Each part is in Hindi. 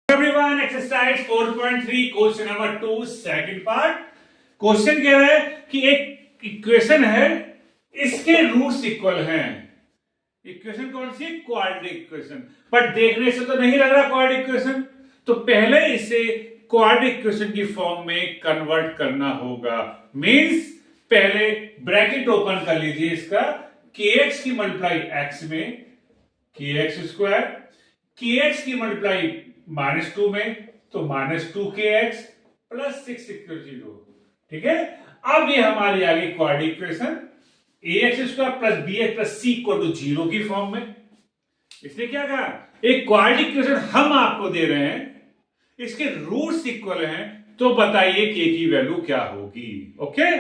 everyone, exercise 4.3 question number 2 second part. Question कह रहा है कि एक इक्वेशन है, इसके रूट्स इक्वल हैं। इक्वेशन कौन सी? Quadratic equation. पर देखने से तो नहीं लग रहा क्वाड्रेटिक इक्वेशन, तो पहले इसे क्वाड्रेटिक इक्वेशन की फॉर्म में कन्वर्ट करना होगा। मींस पहले ब्रैकेट ओपन कर लीजिए इसका, kx की मल्टीप्लाई x में kx स्क्वायर, kx की मल्टीप्लाई -2 में तो -2kx प्लस 6 इक्वल 0। ठीक है, अब ये हमारी आ गई quadratic equation ax square plus bx plus c equal to 0 की फॉर्म में। इसलिए क्या कहा, एक क्वाड्रेटिक इक्वेशन हम आपको दे रहे हैं, इसके रूट्स इक्वल हैं, तो बताइए k की वैल्यू क्या होगी। ओके,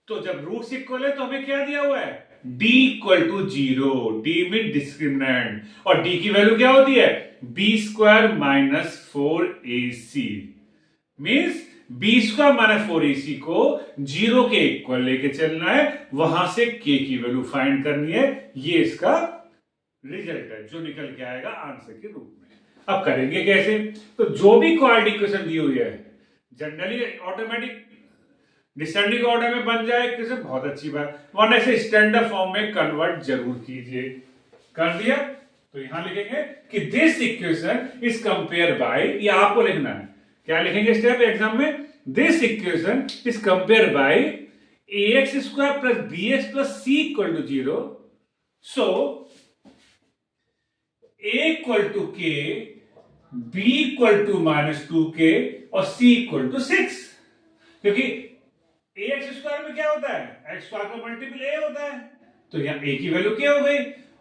तो जब रूट्स इक्वल है तो हमें क्या दिया हुआ है, d equal to 0। d mean discriminant, और d की वैल्यू क्या होती है, b square minus 4ac। Means b square minus 4ac को 0 के इक्वल लेके चलना है, वहां से k की वैल्यू फाइंड करनी है। ये इसका रिजल्ट है जो निकल के आएगा आंसर के रूप में। अब करेंगे कैसे, तो जो भी क्वाड्रेटिक इक्वेशन दी हुई है जनरली ऑटोमेटिक डिसेंडिंग ऑर्डर में बन जाए इक्वेशन, बहुत अच्छी बात, वरना इसे स्टैंडर्ड फॉर्म में कन्वर्ट जरूर कीजिए। कर दिया तो यहां लिखेंगे कि this equation is compare by, ये आपको लिखना है, क्या लिखेंगे स्टेप एग्जाम में, this equation is compare by ax square plus bx plus c equal to 0। So a equal to k, b equal to -2k और c इक्वल टू 6। क्योंकि ax स्क्वायर में क्या होता है, x स्क्वायर का मल्टीपल a होता है, तो यहां a की वैल्यू क्या हो गई,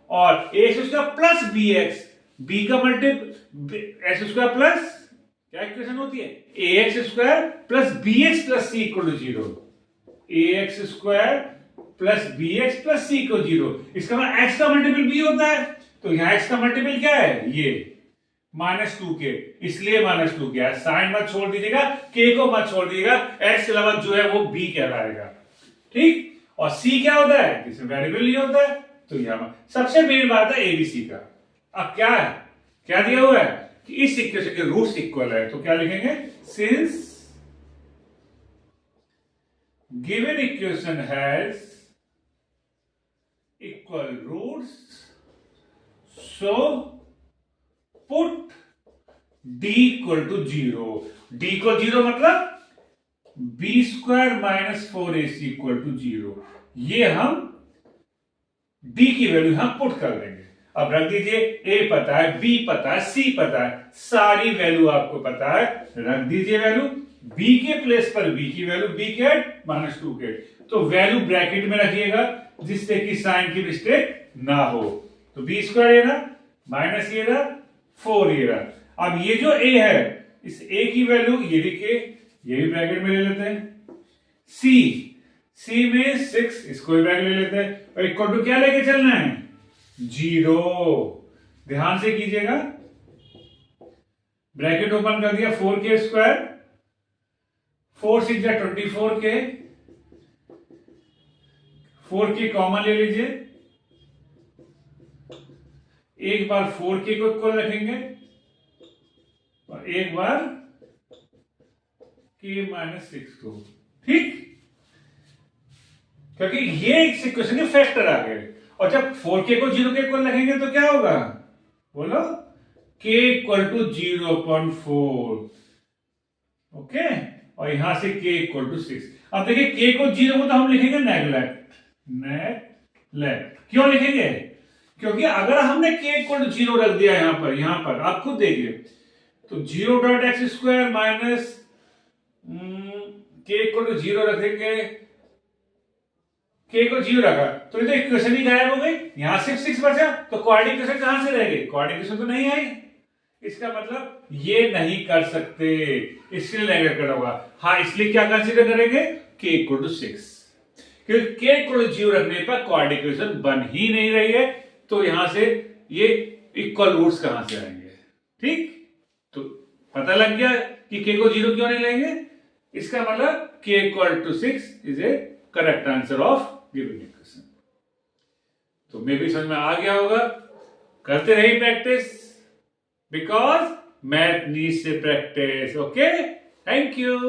और ax square plus bx, b का मल्टीपल x स्क्वायर प्लस क्या इक्वेशन होती है, ax square plus bx plus c equal to 0। ax square plus bx plus c equal 0, इसका मतलब x का मल्टीपल b होता है, तो यहां x का मल्टीपल क्या है, ये -2k, इसलिए -2k है। साइन मत छोड़ दीजिएगा, k को मत छोड़ दीजिएगा, x के अलावा जो है वो b कहलाएगा। ठीक, और c क्या होता है, इसमें वेरिएबल ही होता है, तो यहां सबसे मेन बात है abc का। अब क्या है, क्या दिया हुआ है कि इस इक्वेशन के रूट्स इक्वल है, तो क्या लिखेंगे, since given equation has equal roots, so put d equal to 0। d equal 0 मतलब b square minus 4ac equal to 0। ये हम d की वैल्यू हम पुट कर देंगे। अब रख दीजिए, a पता है, b पता है, c पता है, सारी वैल्यू आपको पता है, रख दीजिए वैल्यू। b के प्लेस पर b की वैल्यू, b कैट -2k, तो वैल्यू ब्रैकेट में रखिएगा जिससे कि साइन की मिस्टेक ना हो। तो b स्क्वायर ये ना माइनस ये रहा 4 ये रहा। अब ये जो a है, इस a की वैल्यू ये लिखिए, ये भी ब्रैकेट में ले लेते हैं, c में 6, इसको भी ब्रैकेट ले लेते हैं, और इक्वल टू क्या लेके चलना है, 0। ध्यान से कीजिएगा, ब्रैकेट ओपन कर दिया, 4k square, 4 6 24k, 4k common ले लीजिए, एक बार 4k को इक्वल रखेंगे और एक बार k -6 को। ठीक, क्योंकि ये एक इक्वेशन के फैक्टर आ गए, और जब 4k को 0 के इक्वल रखेंगे तो क्या होगा, बोलो, k इक्वल टू 0.4। ओके, और यहां से k इक्वल टू 6। अब देखिए k को 0 को तो हम लिखेंगे नेगलेक्ट। क्यों लिखेंगे, क्योंकि अगर हमने k इक्वल टू 0 रख दिया यहां पर आप खुद देखिए, तो 0.x square minus k equal to 0 रखेंगे, k को 0 रखा तो ये तो इक्वेशन ही गायब हो गई, यहां सिर्फ 6 बचा, तो क्वाड्रेटिक इक्वेशन कहां से रहेगी, क्वाड्रेटिक इक्वेशन तो नहीं आई। इसका मतलब ये नहीं कर सकते, इसलिए नेगलेक्ट करना होगा। हाँ, इसलिए क्या कंसीडर करेंगे, k इक्वल टू 6, क्योंकि k इक्वल टू 0 रखने पर क्वाड्रेटिक इक्वेशन बन ही नहीं रही है, तो यहां से ये इक्वल रूट्स कहां से आएंगे। ठीक, तो पता लग गया कि k को 0 क्यों नहीं लेंगे, इसका मतलब k equal to 6 is a correct answer of given equation. तो मे भी समझ में आ गया होगा, करते रहिए प्रैक्टिस, बिकॉज मैथ नीड्स से प्रैक्टिस. Okay, thank you.